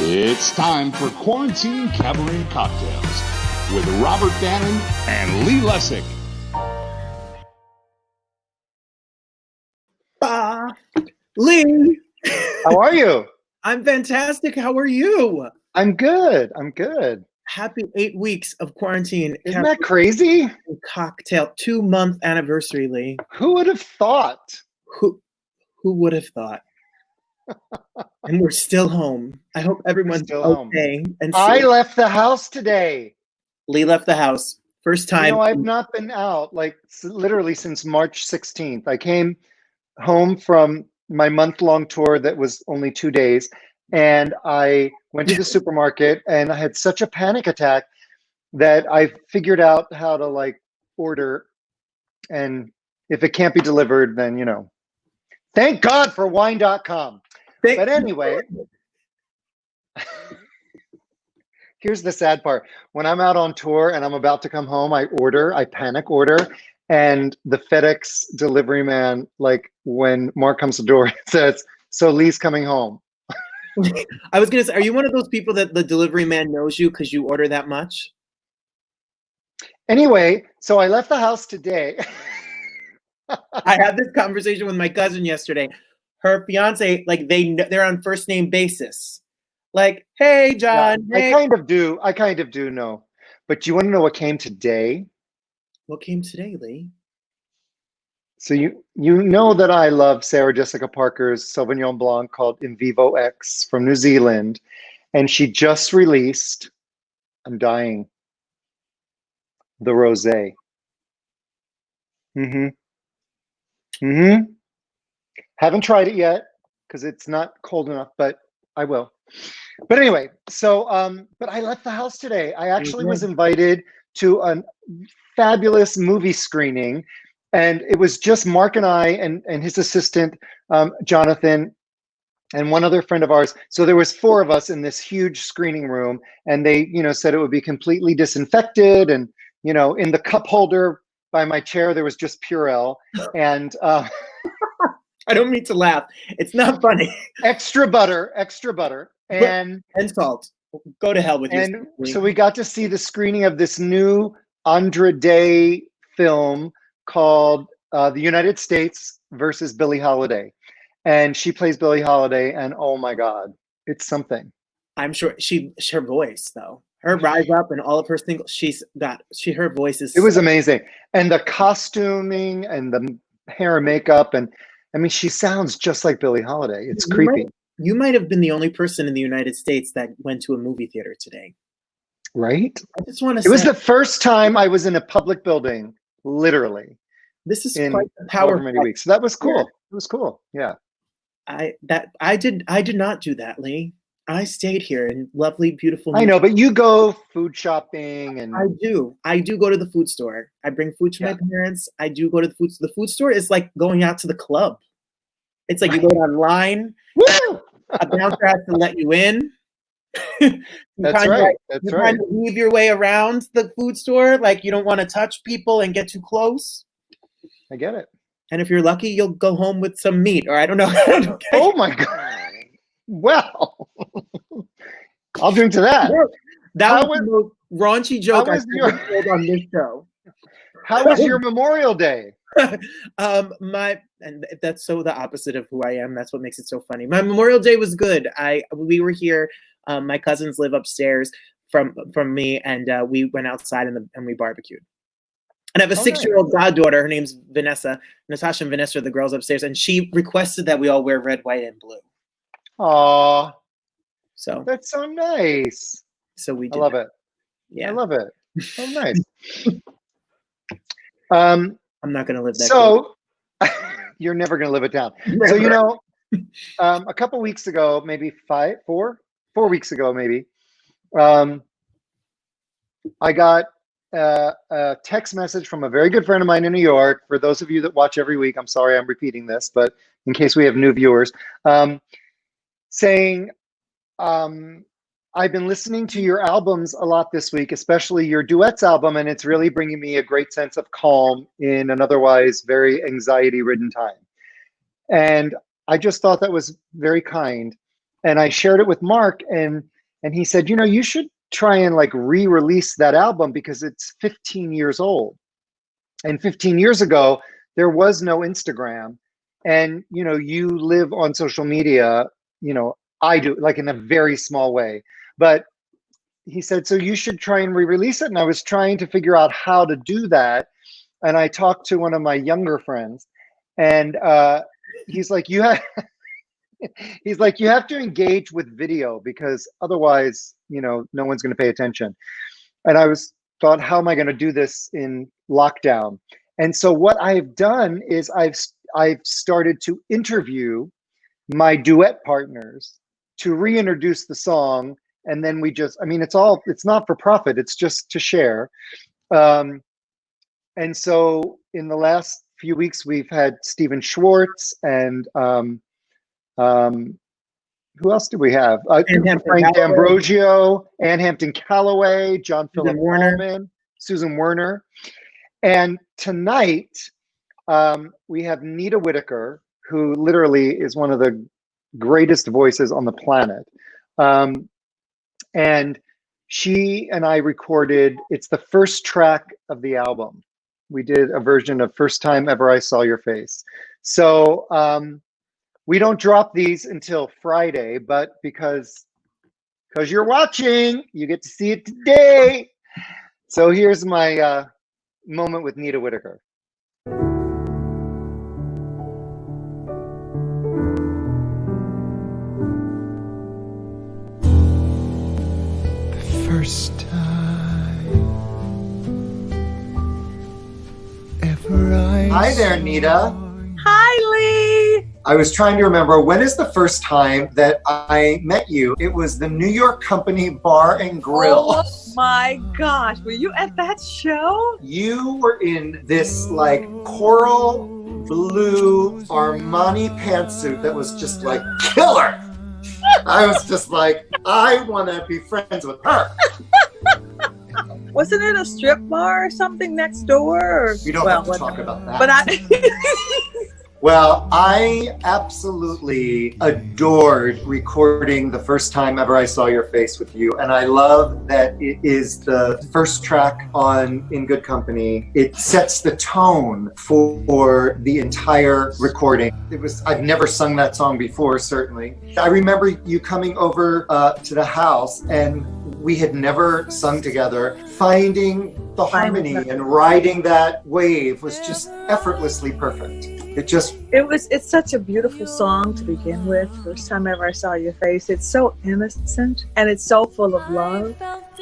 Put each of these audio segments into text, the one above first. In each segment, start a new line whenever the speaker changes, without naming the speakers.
It's time for Quarantine Cabaret Cocktails with Robert Bannon and Lee Lessack.
Lee,
how are you?
I'm fantastic. How are you?
I'm good.
Happy 8 weeks of quarantine.
Isn't that crazy?
Cocktail 2-month anniversary, Lee.
Who would have thought?
Who would have thought? And we're still home. I hope everyone's
still
okay.
Home.
And
I left the house today.
Lee left the house. First time.
You know, I've not been out like literally since March 16th. I came home from my month-long tour that was only 2 days, and I went to the supermarket and I had such a panic attack that I figured out how to like order, and if it can't be delivered, then you know. Thank God for wine.com. But anyway, here's the sad part. When I'm out on tour and I'm about to come home, I panic order, and the FedEx delivery man, like when Mark comes to the door, says, "So Lee's coming home."
I was going to say, are you one of those people that the delivery man knows you because you order that much?
Anyway, so I left the house today.
I had this conversation with my cousin yesterday. Her fiance, like they're on first name basis. Like, hey, John.
Yeah,
hey.
I kind of do know. But you want to know what came today?
What came today, Lee?
So you know that I love Sarah Jessica Parker's Sauvignon Blanc called In Vivo X from New Zealand. And she just released, I'm dying, the rosé. Haven't tried it yet because it's not cold enough, but I will. But anyway, so but I left the house today. I actually was invited to a fabulous movie screening, and it was just Mark and I and his assistant Jonathan and one other friend of ours. So there was 4 of us in this huge screening room, and they, you know, said it would be completely disinfected, and you know, in the cup holder by my chair there was just Purell, and
I don't mean to laugh. It's not funny.
extra butter, and
salt. Go to hell with you.
And so we got to see the screening of this new Andra Day film called The United States versus Billie Holiday. And she plays Billie Holiday, and oh my God, it's something.
I'm sure her voice though. Her Rise Up and all of her singles, her voice is.
It was amazing. And the costuming and the hair and makeup, and I mean, she sounds just like Billie Holiday. It's creepy.
You might have been the only person in the United States that went to a movie theater today.
Right?
I just want to say.
It was the first time I was in a public building, literally.
This is
in
quite the power.
Many weeks. So that was cool. Yeah. It was cool. Yeah.
I did not do that, Lee. I stayed here in lovely, beautiful.
I know, but you go food shopping, and
I do go to the food store. I bring food to my parents. I do go to the food. The food store is like going out to the club. It's like you go online.
Woo!
A bouncer has to let you in.
That's right.
You're trying to weave your way around the food store. Like you don't want to touch people and get too close.
I get it.
And if you're lucky, you'll go home with some meat, or I don't know.
Oh my God. Well, I'll drink to that.
That was the most raunchy joke I've ever told on this show.
How was your Memorial Day?
And that's so the opposite of who I am. That's what makes it so funny. My Memorial Day was good. We were here. My cousins live upstairs from me, and we went outside and we barbecued. And I have a 6-year-old goddaughter. Her name's Vanessa. Natasha and Vanessa are the girls upstairs, and she requested that we all wear red, white, and blue.
Aw.
So
that's so nice.
So we did.
I love it.
Yeah.
I love it. So nice.
I'm not going to live that.
So you're never going to live it down. Never. So, you know, a couple weeks ago, maybe 4 weeks ago, maybe, I got a text message from a very good friend of mine in New York. For those of you that watch every week, I'm sorry I'm repeating this, but in case we have new viewers, saying, I've been listening to your albums a lot this week, especially your duets album, and it's really bringing me a great sense of calm in an otherwise very anxiety-ridden time. And I just thought that was very kind. and I shared it with Mark, and he said, you should try and like re-release that album because it's 15 years old. And 15 years ago, there was no Instagram. And, you live on social media, I do, like in a very small way. But he said, so you should try and re-release it. And I was trying to figure out how to do that. And I talked to one of my younger friends, and he's like, you have to engage with video because otherwise, no one's going to pay attention. And I thought, how am I going to do this in lockdown? And so what I've done is I've started to interview my duet partners to reintroduce the song. And then it's not for profit. It's just to share. And so in the last few weeks, we've had Stephen Schwartz and who else do we have? Frank D'Ambrosio, Ann Hampton Callaway, John Philip Warner, Susan Werner. And tonight, we have Nita Whitaker, who literally is one of the greatest voices on the planet. And she and I recorded, it's the first track of the album. We did a version of First Time Ever I Saw Your Face. So we don't drop these until Friday, but because you're watching, you get to see it today. So here's my moment with Nita Whitaker.
The first time ever
Hi there, Nita.
Hi, Lee.
I was trying to remember, when is the first time that I met you? It was the New York Company Bar and Grill.
Oh my gosh, were you at that show?
You were in this like coral blue Armani pantsuit that was just like killer. I was just like, I want to be friends with her.
Wasn't it a strip bar or something next door? Or,
We don't have to talk about that.
But
Well, I absolutely adored recording the First Time Ever I Saw Your Face with you. And I love that it is the first track on In Good Company. It sets the tone for the entire recording. I've never sung that song before, certainly. I remember you coming over to the house, and we had never sung together. Finding the harmony and riding that wave was just effortlessly perfect.
It's such a beautiful song to begin with. First Time Ever I Saw Your Face. It's so innocent and it's so full of love.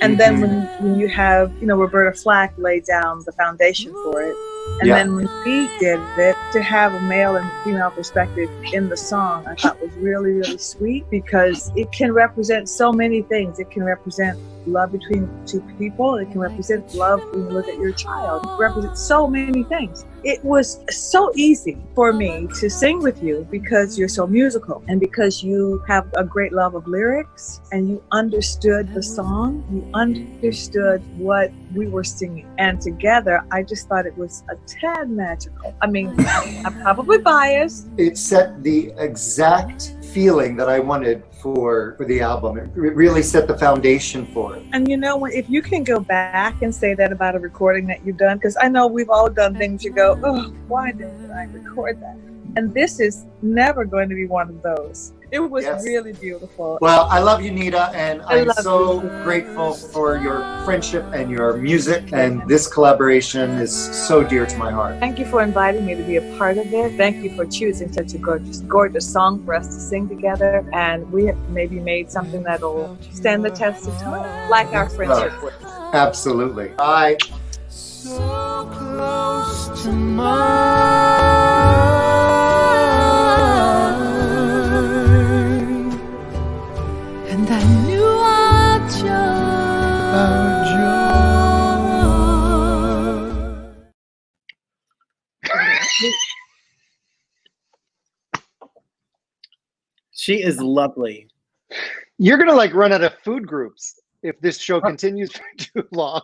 And then when you have, Roberta Flack lay down the foundation for it. And then when we did it, to have a male and female perspective in the song, I thought was really, really sweet because it can represent so many things. It can represent love between two people. It can represent love when you look at your child. It represents so many things. It was so easy for me to sing with you because you're so musical and because you have a great love of lyrics and you understood the song. You understood what we were singing. And together, I just thought it was a tad magical. I mean, I'm probably biased.
It set the exact feeling that I wanted for the album. It really set the foundation for it.
And if you can go back and say that about a recording that you've done, because I know we've all done things you go, oh, why didn't I record that? And this is never going to be one of those. It was really beautiful.
Well, I love you, Nita, and I'm so grateful for your friendship and your music, and this collaboration is so dear to my heart.
Thank you for inviting me to be a part of it. Thank you for choosing such a gorgeous, gorgeous song for us to sing together, and we have maybe made something that'll stand the test of time, like our friendship would.
Absolutely.
So close to mine, and I knew our joy.
She is lovely.
You're gonna run out of food groups if this show continues for too long.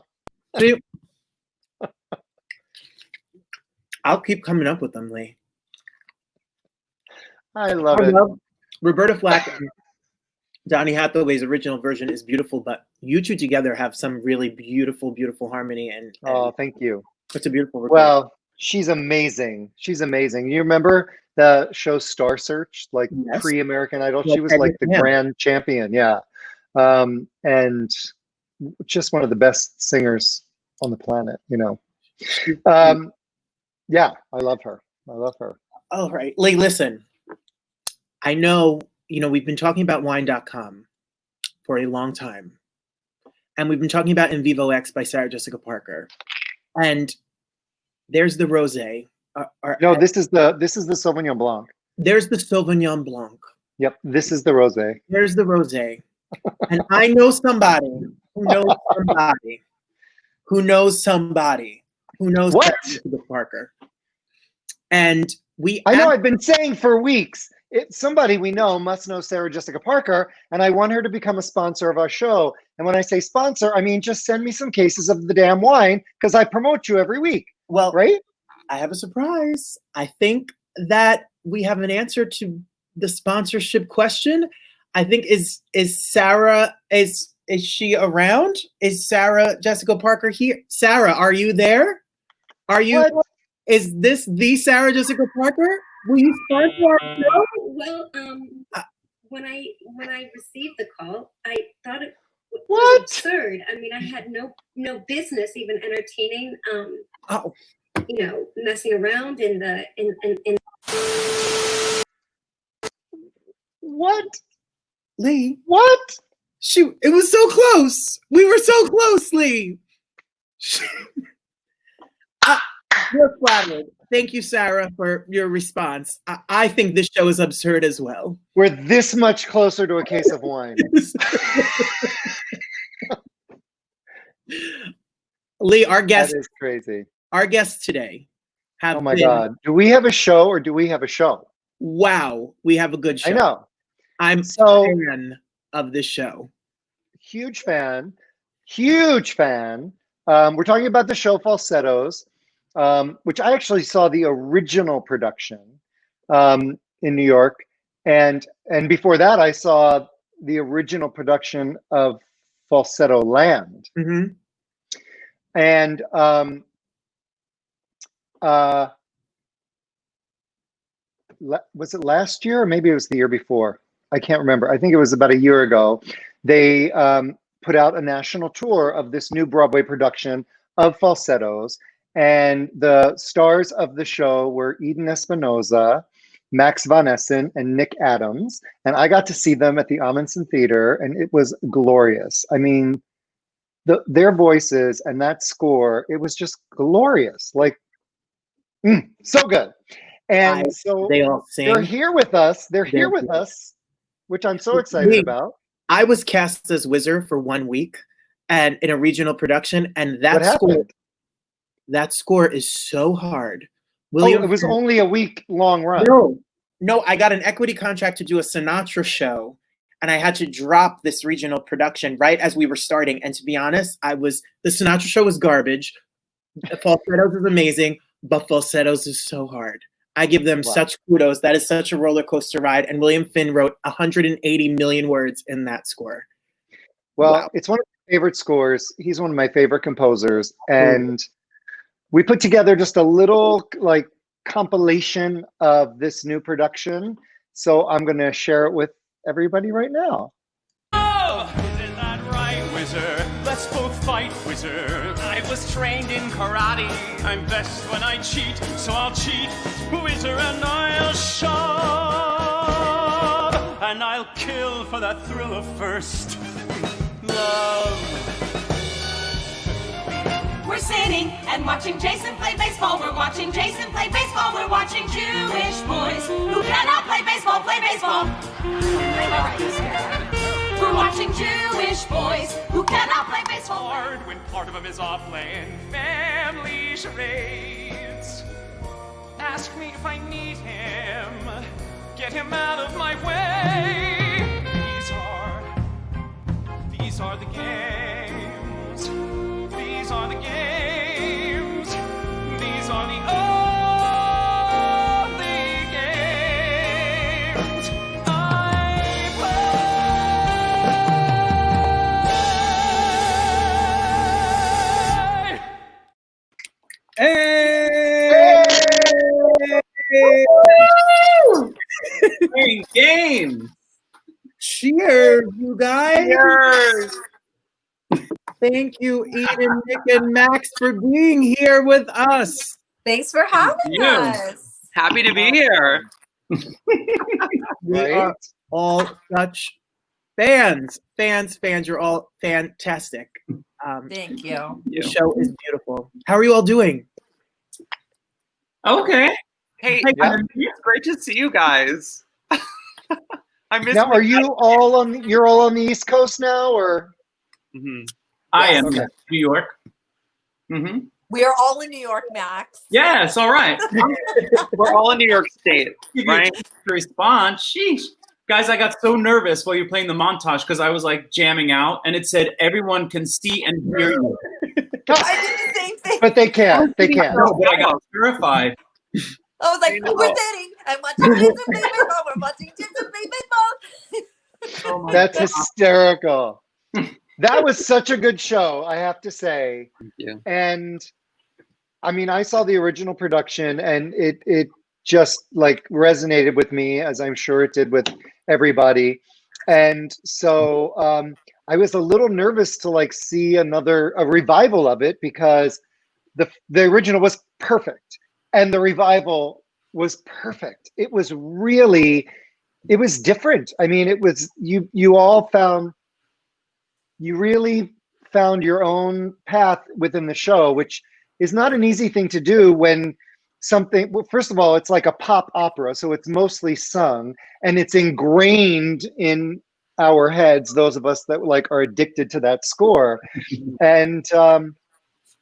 I'll keep coming up with them, Lee.
I love it.
Roberta Flack Donny Hathaway's original version is beautiful, but you two together have some really beautiful, beautiful harmony, and
Oh, thank you.
it's a beautiful recording.
Well, she's amazing. She's amazing. You remember the show Star Search, like
Yes.
pre-American Idol?
Yeah,
She was like the
yeah.
grand champion. Yeah. And just one of the best singers on the planet, you know. Yeah, I love her. I love her.
All right. Lee, listen. I know, we've been talking about wine.com for a long time. And we've been talking about In Vivo X by Sarah Jessica Parker. And there's the rosé.
No, this is the Sauvignon Blanc.
There's the Sauvignon Blanc.
Yep, this is the rosé.
There's the rosé. And I know somebody who knows somebody who knows somebody who knows
What?
Sarah Jessica Parker. And
I know, I've been saying for weeks, somebody we know must know Sarah Jessica Parker, and I want her to become a sponsor of our show. And when I say sponsor, I mean just send me some cases of the damn wine, because I promote you every week.
Well,
right?
I have a surprise. I think that we have an answer to the sponsorship question. I think is Sarah, is she around? Is Sarah Jessica Parker here? Sarah, are you there? Are you?
What?
Is this the Sarah Jessica Parker? Will you sponsor our show?
Well, when I received the call, I thought it was
What?
absurd. I mean, I had no business even entertaining, messing around in the in.
What?
Lee,
what?
Shoot, it was so close. We were so close, Lee. We're flattered. Thank you, Sarah, for your response. I think this show is absurd as well.
We're this much closer to a case of wine.
Lee, our guest
That is crazy.
Our guests today have
Oh my God. Do we have a show or do we have a show?
Wow, we have a good show.
I know.
I'm a fan of this show.
Huge fan. Huge fan. We're talking about the show Falsettos, which I actually saw the original production in New York. And before that, I saw the original production of Falsetto Land.
Mm-hmm.
And was it last year or maybe it was the year before? I can't remember. I think it was about a year ago. They put out a national tour of this new Broadway production of Falsettos. And the stars of the show were Eden Espinosa, Max von Essen, and Nick Adams. And I got to see them at the Amundsen Theater, and it was glorious. I mean, their voices and that score, it was just glorious. Like, so good. And so
they all sing.
They're here with us. They're here with us, which I'm so excited about.
I was cast as Wizard for 1 week and in a regional production, and that score is so hard.
It was only a week-long run.
No, I got an equity contract to do a Sinatra show, and I had to drop this regional production right as we were starting. And to be honest, the Sinatra show was garbage. Falsettos is amazing, but Falsettos is so hard. I give them such kudos. That is such a roller coaster ride. And William Finn wrote 180 million words in that score.
Well, It's one of my favorite scores. He's one of my favorite composers. And we put together just a little compilation of this new production. So I'm going to share it with everybody right now.
Oh, isn't that right, Wizard? Let's both fight, Wizard. I was trained in karate. I'm best when I cheat, so I'll cheat, Wizard, and I'll shove. And I'll kill for that thrill of first love.
We're sitting and watching Jason play baseball. We're watching Jason play baseball. We're watching Jewish boys who cannot play baseball. Play baseball. We're watching Jewish boys who cannot play baseball.
Hard when part of them is off playing family charades. Ask me if I need him. Get him out of my way. These are the games. These are the games. These are the only games I play.
game.
Cheers, you guys.
Cheers.
Thank you, Eden, Nick, and Max, for being here with us.
Thanks for having
You.
us.
Happy to be here.
We are all such fans. You're all fantastic.
Thank you.
The show is beautiful. How are you all doing?
Okay. Hey,
Yeah.
it's great to see you guys. I miss.
Now, are you all on? You're all on the East Coast now, or?
Mhm. I am
Okay.
New York. Mm-hmm.
We are all in New York, Max.
Yes, all right. We're all in New York State, right? To respond, sheesh. Guys, I got so nervous while you're playing the montage because I was like jamming out and it said everyone can see and hear you.
I did the same thing.
But they can't. They can't.
No, but I got terrified.
I was like, we're sitting and watching Jason play baseball. We're watching Jason play baseball.
Oh my
That's
God.
hysterical. That was such a good show, I have to say.
Thank you.
And I mean, I saw the original production and it just like resonated with me, as I'm sure it did with everybody. And so I was a little nervous to like see a revival of it because the original was perfect and the revival was perfect. It was different. I mean, it was, you really found your own path within the show, which is not an easy thing to do when well, first of all, it's like a pop opera, so it's mostly sung and it's ingrained in our heads, those of us that like are addicted to that score. And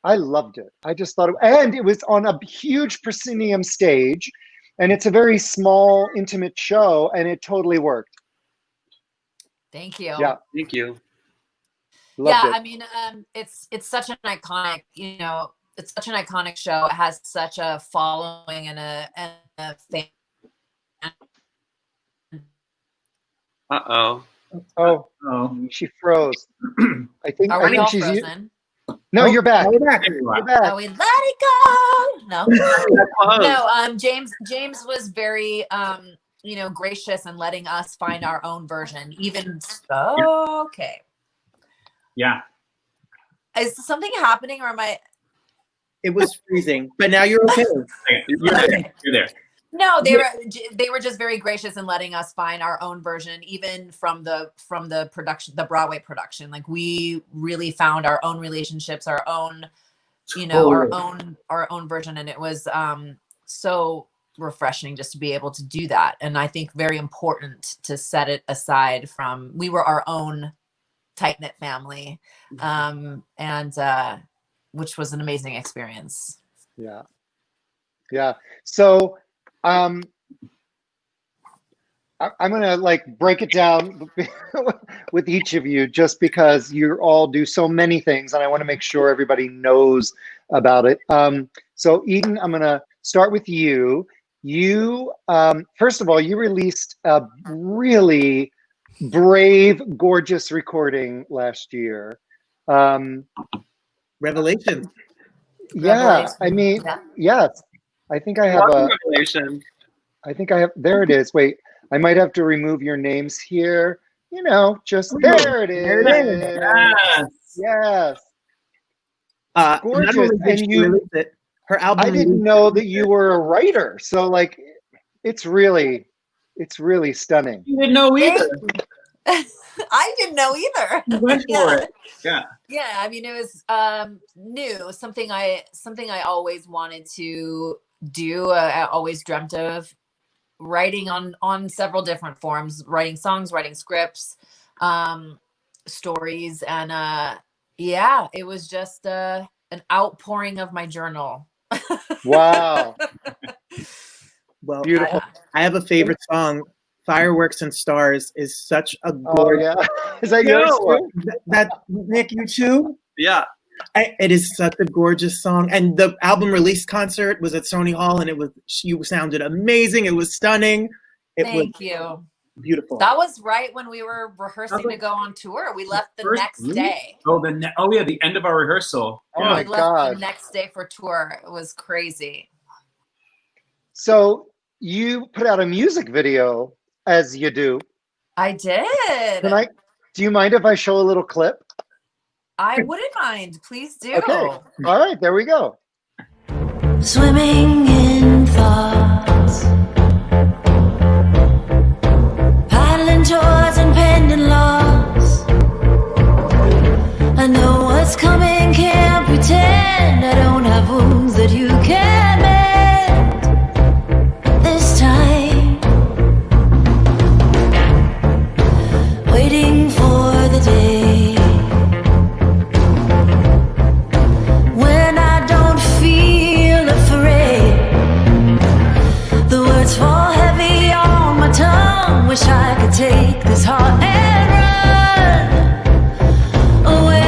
I loved it. I just thought and it was on a huge proscenium stage, and it's a very small, intimate show, and it totally worked.
Thank you.
Yeah.
Thank you.
Loved it.
I mean, it's such an iconic, it's such an iconic show. It has such a following and a fan.
Uh-oh.
Oh,
Oh.
she froze. I think
Are we all
she's
frozen?
No, you're back.
We're back.
You're back.
Oh, we let it go. No,
Close.
no. James was very, gracious in letting us find our own version. Okay.
Yeah.
Is something happening, or am I?
It was freezing, but now you're okay.
You're there. You're there.
No, they were just very gracious in letting us find our own version, even from the production, the Broadway production. Like we really found our own relationships, our own, our own version, and it was so refreshing just to be able to do that. And I think very important to set it aside from. We were our own tight-knit family, and which was an amazing experience.
Yeah. So I'm gonna like break it down with each of you, just because you all do so many things and I want to make sure everybody knows about it. So Eden, I'm gonna start with you. You first of all, you released a really brave, gorgeous recording last year.
Revelations.
Yeah, I mean, yes. I think I have
Revelation.
there it is. Wait, I might have to remove your names here. Just there it is.
There it is.
Yes.
Gorgeous.
Gorgeous. And
her album.
I didn't know that you were a writer. So like, it's really stunning.
You didn't know either.
I didn't know either.
You went for it. Yeah.
Yeah, I mean, it was new, something I always wanted to do. I always dreamt of writing on several different forms, writing songs, writing scripts, stories, and it was just an outpouring of my journal.
Wow.
Well,
Beautiful.
I have a favorite song. Fireworks and Stars is such a gorgeous.
Oh, yeah. Is that yours too?
That Nick, you too?
Yeah.
It is such a gorgeous song. And the album release concert was at Sony Hall, and you sounded amazing. It was stunning.
Thank you.
Beautiful.
That was right when we were rehearsing to go on tour. We left the next day.
The end of our rehearsal.
Oh
Yeah.
my
We left
God.
the next day for tour. It was crazy.
So you put out a music video, as you do.
I did.
Do you mind if I show a little clip?
I wouldn't mind. Please do.
Okay. All right, there we go.
Swimming in thoughts, paddling towards impending loss. I know what's coming, can't pretend. I don't have wounds that you can't mend. This time, waiting for the day when I don't feel afraid. The words fall heavy on my tongue. Wish I could take this heart and run away.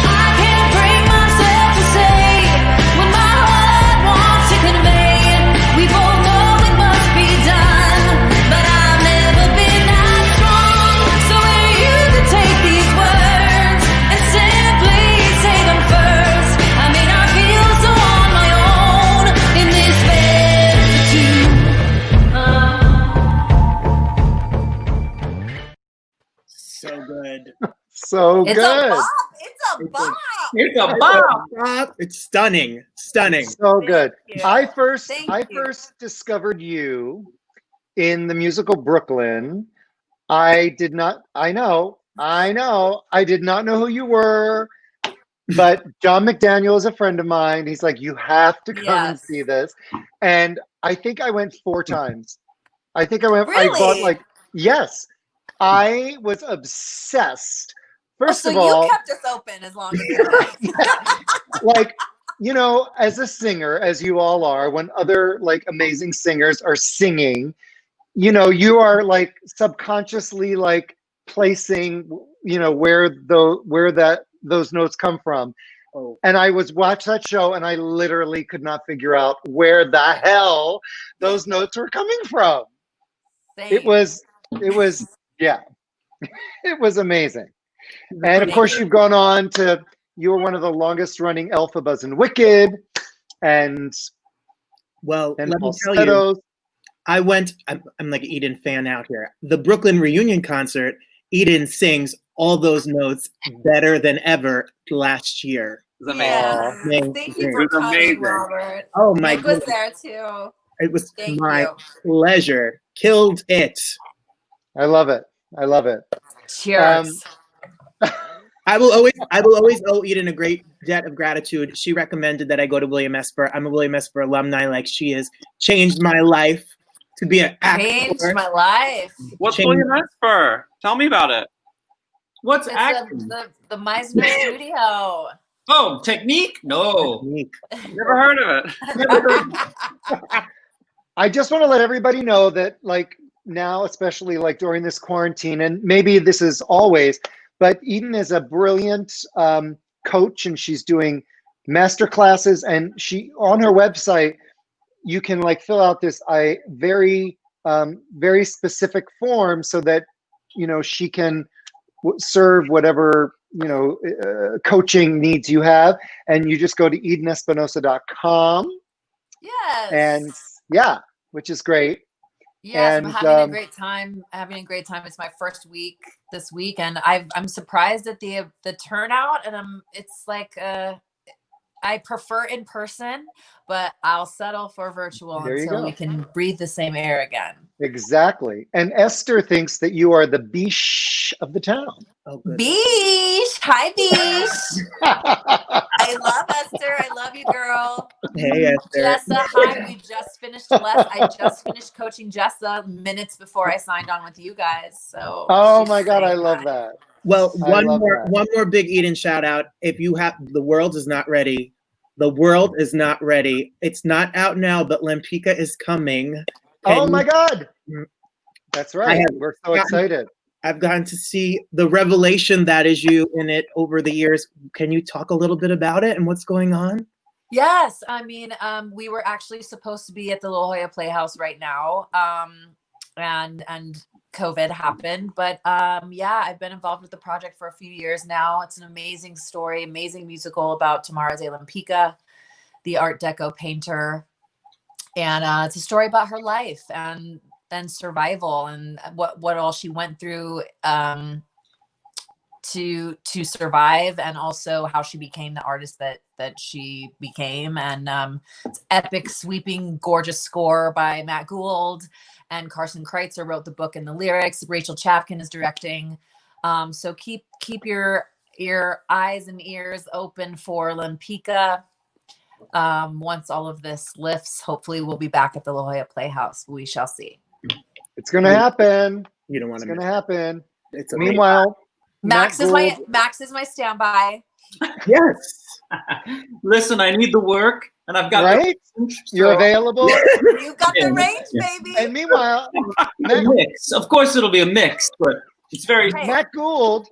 I can't bring myself to say what my heart wants to convey. We both know it must be done, but I've never been that strong. So if you could take these words and simply say them first. I may not feel so on my own in this bed for two.
So good.
So
It's
good.
a bop. It's a bop.
It's a bomb.
It's stunning. Stunning.
So good.
you.
I first
Thank you.
discovered you in the musical Brooklyn. I did not know, I did not know who you were, but John McDaniel is a friend of mine. He's like, you have to come and
Yes.
see this. And I think I went 4 times. I think I went, I bought
Really?
like, yes, I was obsessed. First
so
of all,
you kept us open as long as you did.
like, you know, as a singer, as you all are, when other like amazing singers are singing, you know, you are like subconsciously like placing, you know, where those notes come from.
Oh.
And I was watch that show and I literally could not figure out where the hell those notes were coming from.
Same.
It was yeah. It was amazing. And of course you've gone on to, you were one of the longest running Elphabas in Wicked and
Well, let me tell you,
Falsettos.
I'm like an Eden fan out here. The Brooklyn reunion concert, Eden sings all those notes better than ever last year.
It was amazing.
Yes.
Amazing.
Thank you
It
for
was
coming,
amazing.
Robert.
Oh my
Nick was
goodness.
there too.
It was
Thank
my
you.
pleasure. Killed it.
I love it. I love it.
Cheers.
I will always owe Eden a great debt of gratitude. She recommended that I go to William Esper. I'm a William Esper alumni, like she has changed my life to be an actor.
Changed my life.
What's
Change-
William Esper? Tell me about it. What's
It's
acting?
the Meisner studio.
Oh, technique? No.
Technique.
Never heard of it.
I just want to let everybody know that like now, especially like during this quarantine, and maybe this is always, but Eden is a brilliant coach and she's doing master classes, and she on her website, you can like fill out this very specific form so that, you know, she can serve whatever, you know, coaching needs you have. And you just go to edenespinosa.com.
Yes.
And yeah, which is great.
Yes,
and,
I'm having a great time. It's my first week this week, and I'm surprised at the turnout. And it's like I prefer in person, but I'll settle for virtual
There you
until
go.
we can breathe the same air again.
Exactly. And Esther thinks that you are the biche of the town.
Oh, good.
Beesh, hi Beesh. I love Esther. I love you, girl.
Hey, Esther.
Jessa, hi. We just finished I just finished coaching Jessa minutes before I signed on with you guys. So
Oh
she's
my God, I
saying
love
hi.
that.
Well,
I love that.
one more big Eden shout out. If you have The World Is Not Ready. The World Is Not Ready. It's not out now, but Lempicka is coming.
Oh my God. That's right.
have
We're so excited.
I've gotten to see the revelation that is you in it over the years. Can you talk a little bit about it and what's going on?
Yes, I mean, we were actually supposed to be at the La Jolla Playhouse right now, and COVID happened. But yeah, I've been involved with the project for a few years now. It's an amazing story, amazing musical about Tamara de Lempicka, the Art Deco painter. it's a story about her life and survival and what all she went through to survive, and also how she became the artist that she became. And it's epic, sweeping, gorgeous score by Matt Gould, and Carson Kreitzer wrote the book and the lyrics. Rachel Chapkin is directing. So keep your eyes and ears open for Lempicka. Once all of this lifts, hopefully we'll be back at the La Jolla Playhouse. We shall see.
It's going to happen.
You don't want
It's
to.
going to happen.
It's a
Meanwhile,
Max
Matt
is
Gould-
Max is my standby.
Yes.
Listen, I need the work, and I've got
right. You're available.
You've got the range, baby.
And meanwhile,
a mix. Of course, it'll be a mix, but it's very.
Matt Gould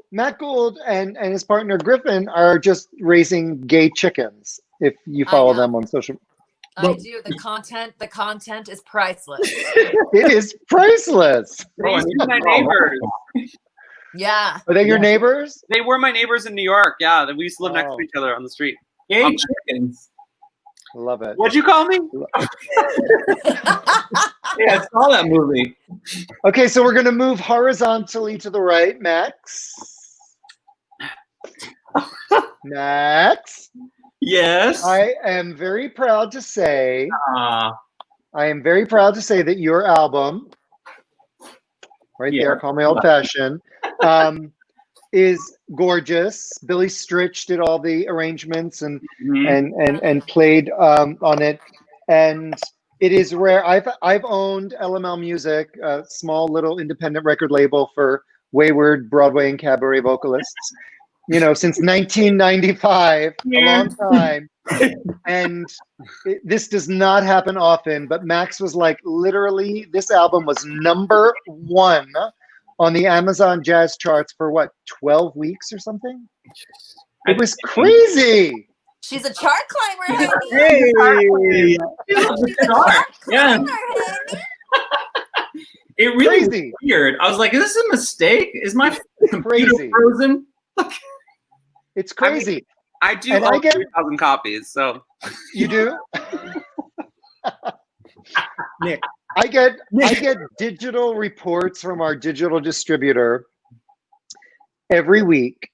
and his partner Griffin are just raising gay chickens. If you follow them on social,
I do. The content is priceless.
it is priceless.
Oh, and my neighbors.
Yeah.
Are they your neighbors?
They were my neighbors in New York. Yeah, we used to live next to each other on the street.
Gay chickens.
Love it.
What'd you call me?
Yeah, I saw that movie.
Okay, so we're going to move horizontally to the right. Max. Max.
Yes.
I am very proud to say.
Uh,
I am very proud to say that your album, right there, Call Me Old Fashioned, is gorgeous. Billy Stritch did all the arrangements and played on it, and it is rare. I've owned LML Music, a small little independent record label for wayward Broadway and cabaret vocalists, since 1995, a long time. And this does not happen often, but Max was like, literally, this album was #1 on the Amazon Jazz charts for 12 weeks or something? It was crazy.
She's a chart climber.
Hey.
Yeah.
It really
Crazy.
was weird. I was like, is this a mistake? Is my computer
Crazy.
frozen?
It's crazy.
I do
And
own
I get-
3,000 copies, so.
You do?
Nick.
I get digital reports from our digital distributor every week,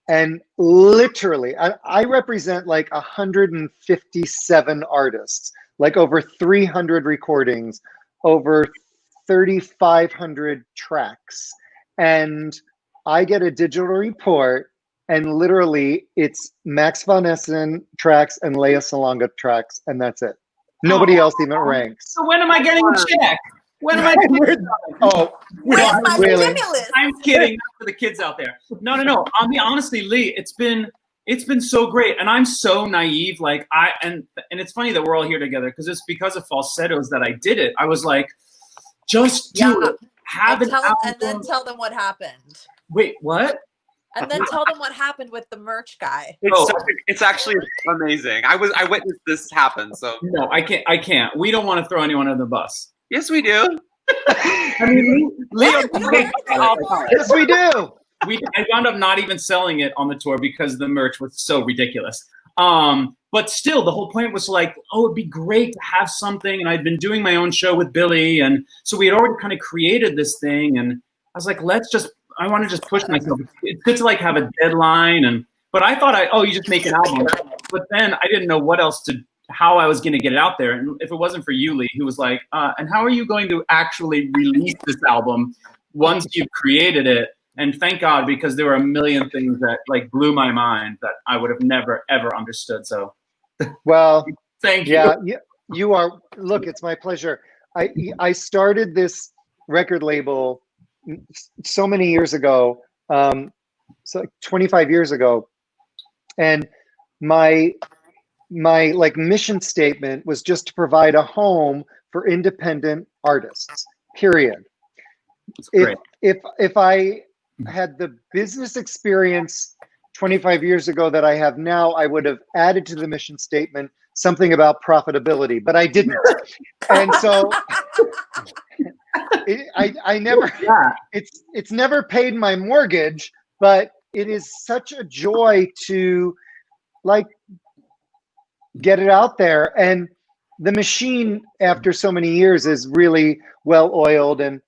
and literally I represent like 157 artists, like over 300 recordings, over 3,500 tracks, and I get a digital report, and literally it's Max von Essen tracks and Leia Salonga tracks, and that's it. Nobody else even ranks.
So when am I getting a check? When am I getting
Where's my
really?
stimulus?
I'm kidding. Not for the kids out there. No. I mean, honestly, Lee, it's been so great, and I'm so naive. Like and it's funny that we're all here together because it's because of Falsettos that I did it. I was like, just do it. Have an album.
And then tell them what happened.
Wait, what?
And then tell them what happened with the merch guy.
It's actually amazing. I witnessed this happen. So
No, I can't. We don't want to throw anyone under the bus.
yes, we do.
I mean, Leo.
Yes, we do.
I wound up not even selling it on the tour because the merch was so ridiculous. But still, the whole point was like, it'd be great to have something. And I'd been doing my own show with Billy, and so we had already kind of created this thing. And I was like, I want to just push myself. It's good to like have a deadline, but I thought you just make an album. But then I didn't know how I was going to get it out there. And if it wasn't for you, Lee, who was like, and how are you going to actually release this album once you've created it? And thank God, because there were a million things that like blew my mind that I would have never, ever understood. So
Well,
thank you.
yeah, you are. Look, it's my pleasure. I started this record label so many years ago, so like 25 years ago, and my like mission statement was just to provide a home for independent artists, period. If I had the business experience 25 years ago that I have now, I would have added to the mission statement something about profitability, but I didn't. And so I never, it's never paid my mortgage, but it is such a joy to like get it out there. And the machine after so many years is really well oiled, and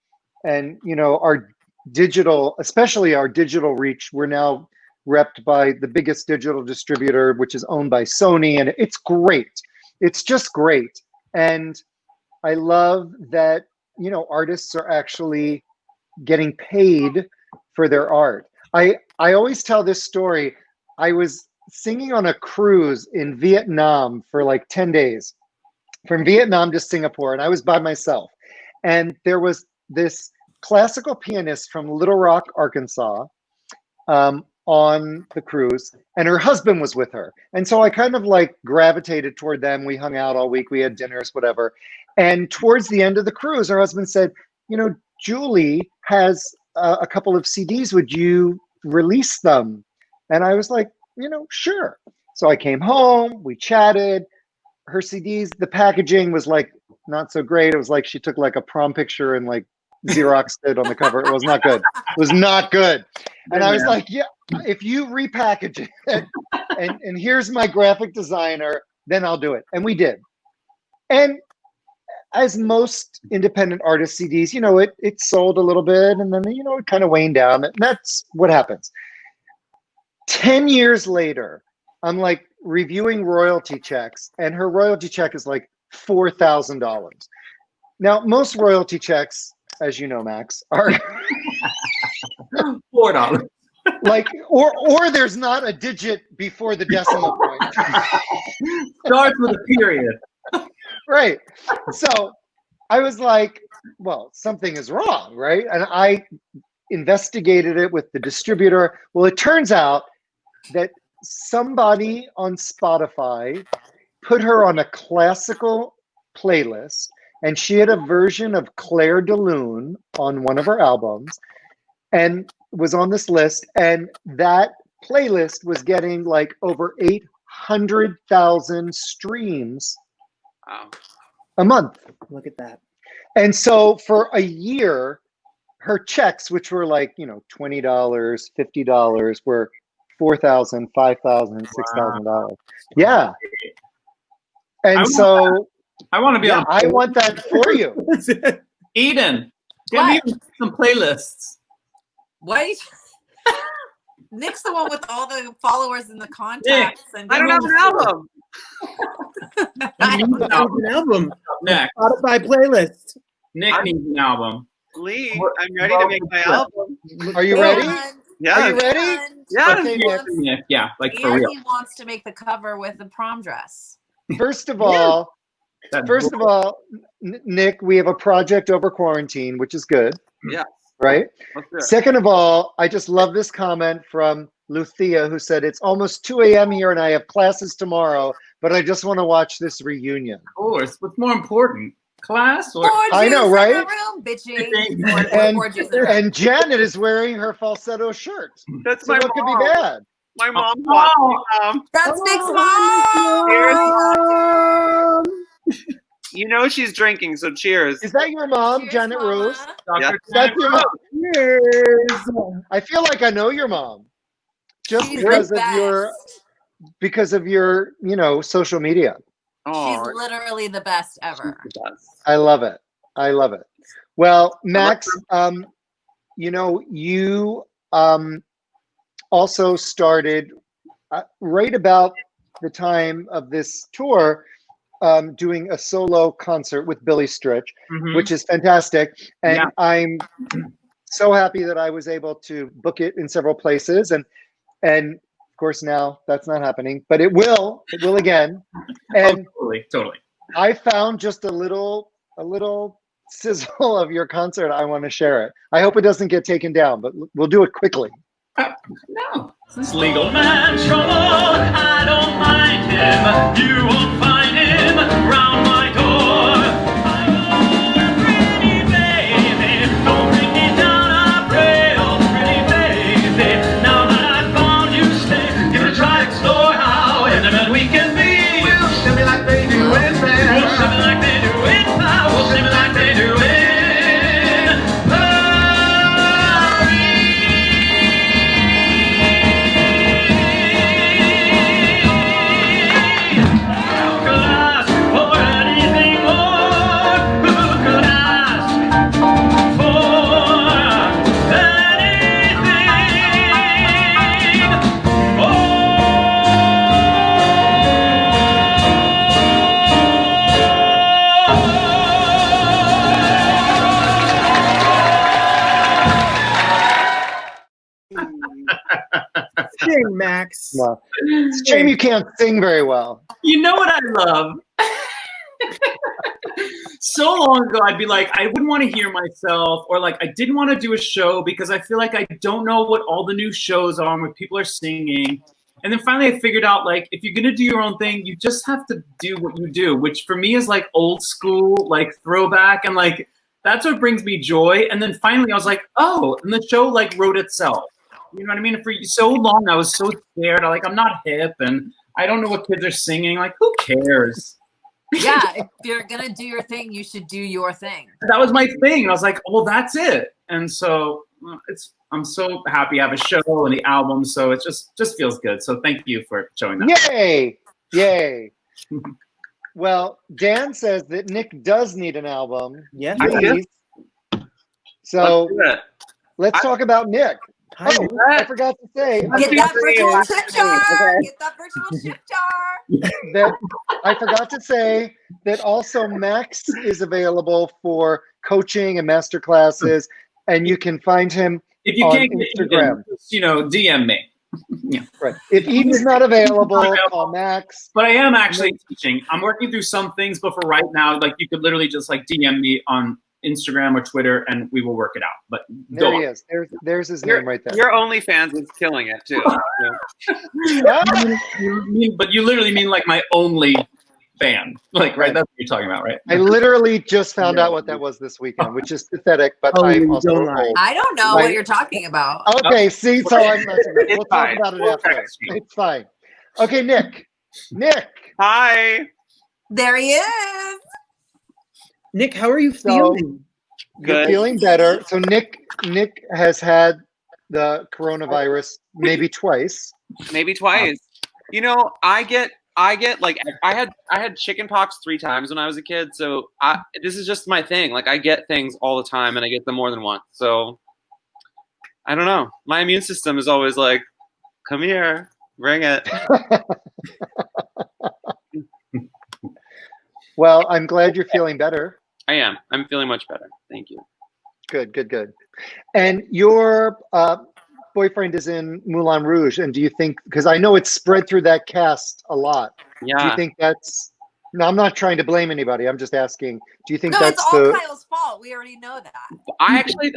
our digital, especially our digital reach, we're now repped by the biggest digital distributor, which is owned by Sony, and it's great. It's just great. And I love that, artists are actually getting paid for their art. I always tell this story. I was singing on a cruise in Vietnam for like 10 days, from Vietnam to Singapore, and I was by myself. And there was this classical pianist from Little Rock, Arkansas, on the cruise, and her husband was with her. And so I kind of like gravitated toward them. We hung out all week. We had dinners, whatever. And towards the end of the cruise, her husband said, Julie has a couple of CDs. Would you release them? And I was like, sure. So I came home, we chatted. Her CDs, the packaging was like not so great. It was like she took like a prom picture and like Xeroxed it on the cover. It was not good. It was not good. And I was like, yeah, if you repackage it and here's my graphic designer, then I'll do it. And we did. And as most independent artist CDs, it sold a little bit, and then, it kind of waned down. And that's what happens. 10 years later, I'm like reviewing royalty checks, and her royalty check is like $4,000. Now, most royalty checks, as you know, Max, are
$4.
Like, or there's not a digit before the decimal point.
Starts with a period.
Right. So I was like, well, something is wrong, right? And I investigated it with the distributor. Well, it turns out that somebody on Spotify put her on a classical playlist, and she had a version of Claire de Lune on one of her albums and was on this list. And that playlist was getting like over 800,000 streams a month.
Look at that.
And so for a year, her checks, which were like, $20, $50, were $4,000, $5,000, $6,000. Yeah. And
I want to be on.
I want that for you.
Eden, give me some playlists.
Wait. Nick's the one with all the followers and the contacts. And
I don't have an album.
I don't have an album.
Next.
Spotify playlist.
Nick needs an album.
Lee, I'm ready to make my album.
Are you ready?
Yeah.
Are you ready?
Yeah.
Okay,
Nick. Yeah, like for real.
He wants to make the cover with the prom dress.
First of all, Nick, we have a project over quarantine, which is good.
Yeah.
Right?
Sure.
Second of all, I just love this comment from Luthia, who said, it's almost 2 a.m. here and I have classes tomorrow, but I just want to watch this reunion.
Of course. What's more important? Class or
I know, right?
And
Janet is wearing her falsetto shirt.
That's
so
my
what
mom.
could be bad?
My mom wants
That's Nick's mom.
You know she's drinking, so cheers.
Is that your mom,
Cheers,
Janet
Mama.
Rose?
Yeah.
That's your mom. Cheers. I feel like I know your mom. Just
She's
because of your social media.
Oh,
She's literally the best ever.
I love it. I love it. Well, Max, you also started right about the time of this tour, doing a solo concert with Billy Stritch, which is fantastic. And I'm so happy that I was able to book it in several places. And of course now that's not happening, but it will again. And
totally.
I found just a little sizzle of your concert. I want to share it. I hope it doesn't get taken down, but we'll do it quickly.
No. This legal man trouble, I don't mind him. You won't find him round my door. I know, pretty baby, don't bring me down, I pray, oh pretty baby. Now that I've found you, stay, give it a try, explore how intimate we can be. We'll shimmy like they do in bed. We'll shimmy like they do in now. We'll shimmy like they do in glass for any
Sing, Max.
Well, it's a shame you can't sing very well.
You know what I love? So long ago, I'd be like, I wouldn't want to hear myself, or like, I didn't want to do a show because I feel like I don't know what all the new shows are where people are singing. And then finally I figured out, like, if you're going to do your own thing, you just have to do what you do, which for me is like old school, like throwback. And like, that's what brings me joy. And then finally I was like, oh, and the show like wrote itself. You know what I mean? For so long, I was so scared. I'm not hip and I don't know what kids are singing. Like, who cares?
Yeah, if you're gonna do your thing, you should do your thing.
That was my thing. And I was like, well, that's it. And so I'm so happy I have a show and the album. So it just feels good. So thank you for showing that.
Yay! Yay! Well, Dan says that Nick does need an album.
Yeah.
Please. So let's talk about Nick. Oh, I forgot to say.
Get that virtual chip jar. Get that virtual chip jar.
That I forgot to say that also Max is available for coaching and master classes, and you can find him
if you
on
can't
Instagram.
Get, DM me. Yeah.
Right. If Eden's not available, call Max.
But I am actually teaching. I'm working through some things, but for right now, like you could literally just like DM me on Instagram or Twitter, and we will work it out. But
there he is. There's his name right there.
Your OnlyFans is killing it too.
But you literally mean like my only fan, like right? That's what you're talking about, right?
I literally just found out what that was this weekend, which is pathetic. But I'm also old.
I don't know what you're talking about.
Okay, see, so I'm messing with it. We'll talk about it after. It's fine. Okay, Nick.
Hi.
There he is.
Nick, how are you feeling?
You're feeling better. So Nick has had the coronavirus maybe twice.
You know, I get like I had chicken pox 3 times when I was a kid. So this is just my thing. Like I get things all the time and I get them more than once. So I don't know. My immune system is always like, come here, bring it.
Well, I'm glad you're feeling better.
I am. I'm feeling much better. Thank you.
Good. And your boyfriend is in Moulin Rouge, and do you think, because I know it's spread through that cast a lot, do you think that's, no, I'm not trying to blame anybody, I'm just asking, do you think that's
it's all Kyle's fault. We already know that.
I think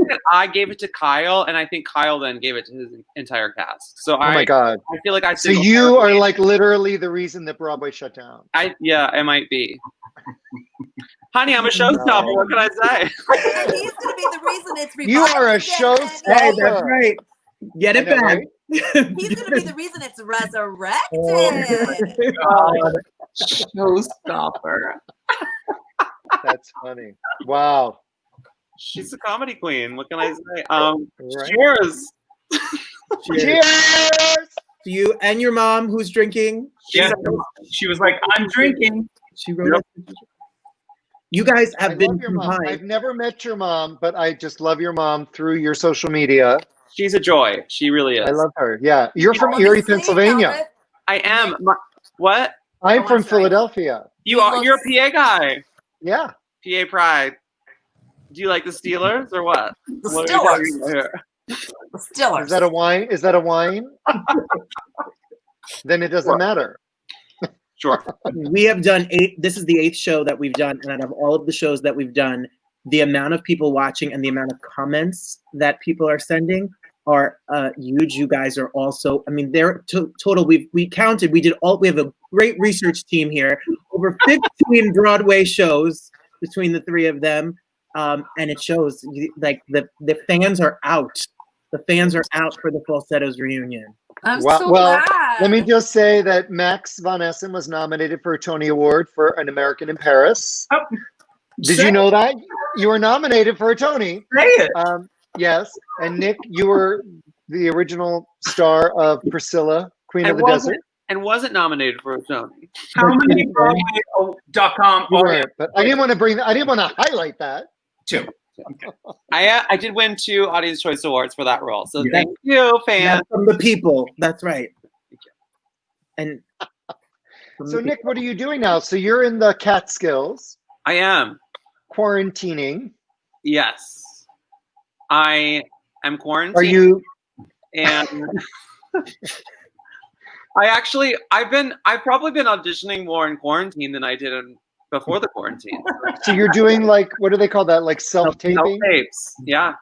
that I gave it to Kyle, and I think Kyle then gave it to his entire cast. So
my God.
I feel like
So you are like literally the reason that Broadway shut down.
Yeah, it might be. Honey, I'm a showstopper. What can I say?
He's going to be the reason it's revived.
You are a showstopper.
Hey, that's right. Get it back.
Right?
He's going to be the reason it's resurrected.
God. Showstopper.
That's funny. Wow.
She's a comedy queen. What can I say?
Right.
Cheers.
Cheers
to you and your mom, who's drinking.
Yeah, she was like, I'm drinking.
She wrote it. You guys have been
your mom. I've never met your mom, but I just love your mom through your social media.
She's a joy. She really is.
I love her. Yeah. You're from Erie, Pennsylvania.
I am. What?
I'm from Philadelphia.
You're a PA guy.
Yeah.
PA pride. Do you like the Steelers or what? What
Steelers.
are you talking about here?
The Steelers.
Is that a wine? Then it doesn't matter.
Sure.
We have done 8. This is the 8th show that we've done. And out of all of the shows that we've done, the amount of people watching and the amount of comments that people are sending are huge. You guys are also, I mean, they're total. We counted, we have a great research team here, over 15 Broadway shows between the 3 of them. And it shows like the fans are out. The fans are out for the Falsettos reunion.
I'm so glad.
Let me just say that Max von Essen was nominated for a Tony Award for An American in Paris.
Oh,
Did you know that? You were nominated for a Tony.
Say it.
Yes. And Nick, you were the original star of Priscilla, Queen of the Desert.
And wasn't nominated for a Tony.
How many Broadway.com
but I didn't want to highlight that.
2.
Okay. I did win 2 Audience Choice Awards for that role. So thank you, fans.
From the people. That's right. And
so Nick, what are you doing now? So you're in the Catskills.
I am.
Quarantining.
Yes. I am quarantined.
Are you?
And I've probably been auditioning more in quarantine than I did before the quarantine.
So you're doing like, what do they call that? Like self-taping?
Self-tapes, yeah.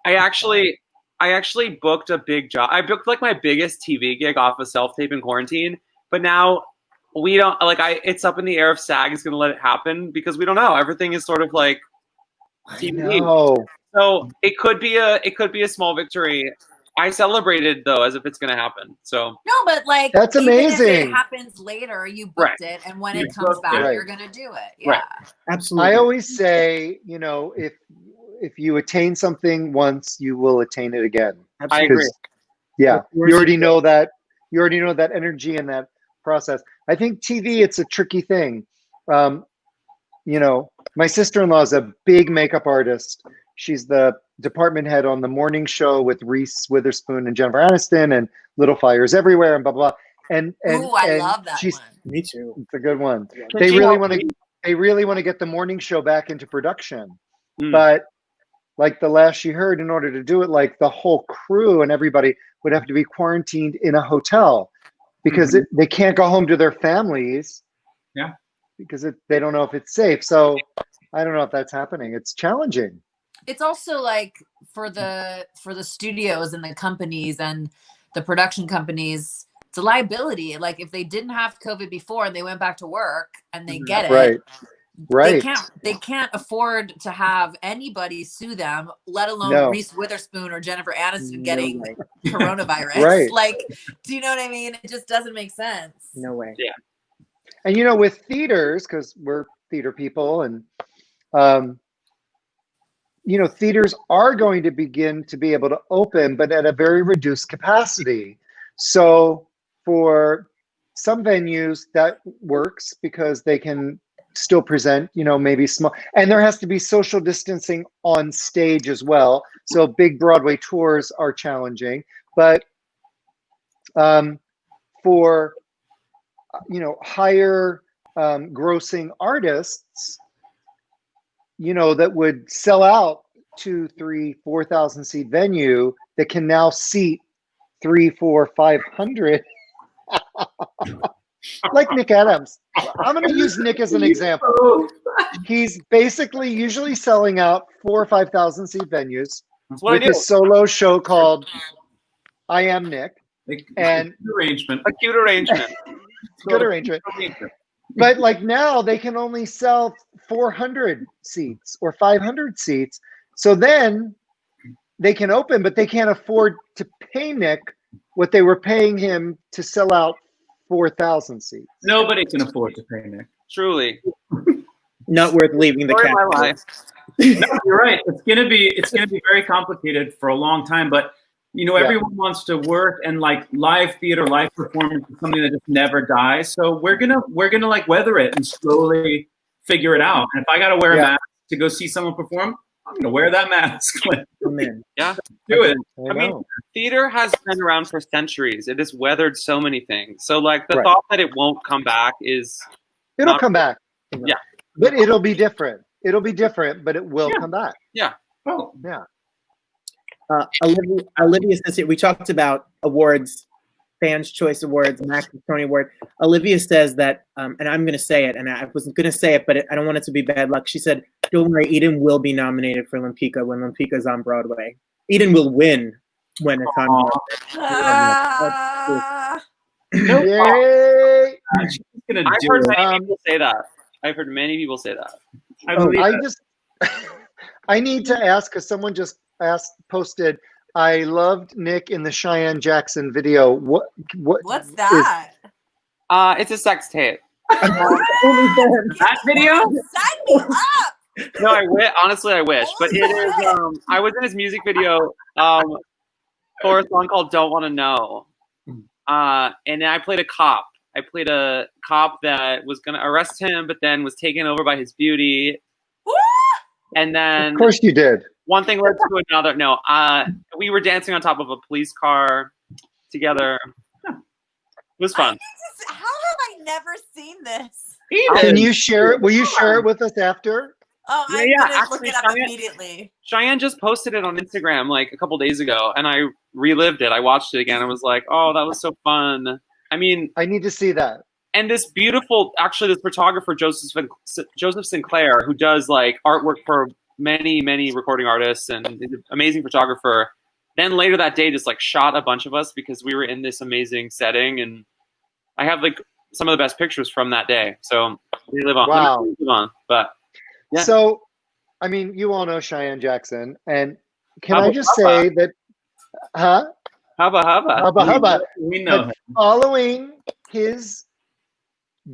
I actually booked a big job. I booked like my biggest TV gig off of self-tape in quarantine, but now we don't it's up in the air if SAG is going to let it happen because we don't know. Everything is sort of like TV.
No.
So it could be a small victory. I celebrated though as if it's going to happen. So
No, but like
That's
even if
amazing.
it happens later, you booked it, and when it comes back,
Right.
you're gonna do it. Yeah,
Right.
Absolutely.
I always say, if you attain something once, you will attain it again.
I agree.
Yeah, you already know that. You already know that energy and that process. I think TV, it's a tricky thing. My sister-in-law is a big makeup artist. She's the department head on the morning show with Reese Witherspoon and Jennifer Aniston and Little Fires Everywhere and blah blah. And
I love that one.
Me too.
It's a good one.
Can
They
she
really
help
want to.
me?
They really want to get the morning show back into production,
Mm.
but like the last she heard, in order to do it, like the whole crew and everybody would have to be quarantined in a hotel because they can't go home to their families.
Yeah.
Because they don't know if it's safe. So I don't know if that's happening. It's challenging.
It's also like for the studios and the companies and the production companies, it's a liability. Like if they didn't have COVID before and they went back to work and they get it,
Right.
they can't afford to have anybody sue them, let alone Reese Witherspoon or Jennifer Aniston getting coronavirus.
Right.
Like, do you know what I mean? It just doesn't make sense.
No way.
Yeah.
And with theaters, because we're theater people, and theaters are going to begin to be able to open, but at a very reduced capacity. So for some venues that works because they can still present, maybe small, and there has to be social distancing on stage as well. So big Broadway tours are challenging, but for higher grossing artists, that would sell out 2,000, 3,000, 4,000 seat venue that can now seat 300, 400, 500. Like Nick Adams. I'm going to use Nick as an example. He's basically usually selling out 4,000 or 5,000 seat venues with his solo show called I Am Nick. And
a cute arrangement.
Good arrangement. But like now they can only sell 400 seats or 500 seats. So then they can open, but they can't afford to pay Nick what they were paying him to sell out 4,000 seats.
Nobody can afford to pay Nick.
Truly.
Not worth leaving the
Story of my
capital.
life.
No, you're right. It's gonna be very complicated for a long time, but everyone wants to work, and like live theater, live performance is something that just never dies. So we're gonna like weather it and slowly figure it out. And if I gotta wear a mask to go see someone perform, I'm gonna wear that mask.
Amen.
Yeah.
Do it.
I mean, theater has been around for centuries. It has weathered so many things. So like the thought that it won't come back is
It'll come back.
Yeah.
But it'll be different. It'll be different, but it will come back.
Yeah.
Oh.
Yeah.
Olivia says here, we talked about awards, Fans' Choice Awards, Max Tony Award. Olivia says that, and I'm going to say it, and I wasn't going to say it, but I don't want it to be bad luck. She said, don't worry, Eden will be nominated for Lempicka when Lempicka's on Broadway. Eden will win when it's on Broadway.
Yay!
I've heard many people say that. I've heard many people say that.
I need to ask, because someone just posted, I loved Nick in the Cheyenne Jackson video.
What's that?
It's a sex tape.
That video?
Sign me up.
No, honestly, I wish. But it is. I was in his music video for a song called "Don't Want to Know," and I played a cop. I played a cop that was going to arrest him, but then was taken over by his beauty. And then,
of course, you did.
One thing led to another. No, we were dancing on top of a police car together. It was fun.
How have I never seen this?
Can you share it? Will you share it with us after?
Oh,
Yeah,
I'm
yeah,
gonna look
actually,
it up
Cheyenne-
immediately.
Cheyenne just posted it on Instagram like a couple days ago, and I relived it. I watched it again and was like, "Oh, that was so fun." I mean,
I need to see that.
and this beautiful, actually, this photographer Joseph Sinclair, who does like artwork for many recording artists, and is an amazing photographer. Then later that day, just like shot a bunch of us because we were in this amazing setting, and I have like some of the best pictures from that day. So we live on.
Wow.
We live on, but. Yeah.
So, I mean, you all know Cheyenne Jackson, and can I
Hubba
just
hubba.
say that, huh?
Hubba hubba.
Hubba hubba.
We know
But
him.
following his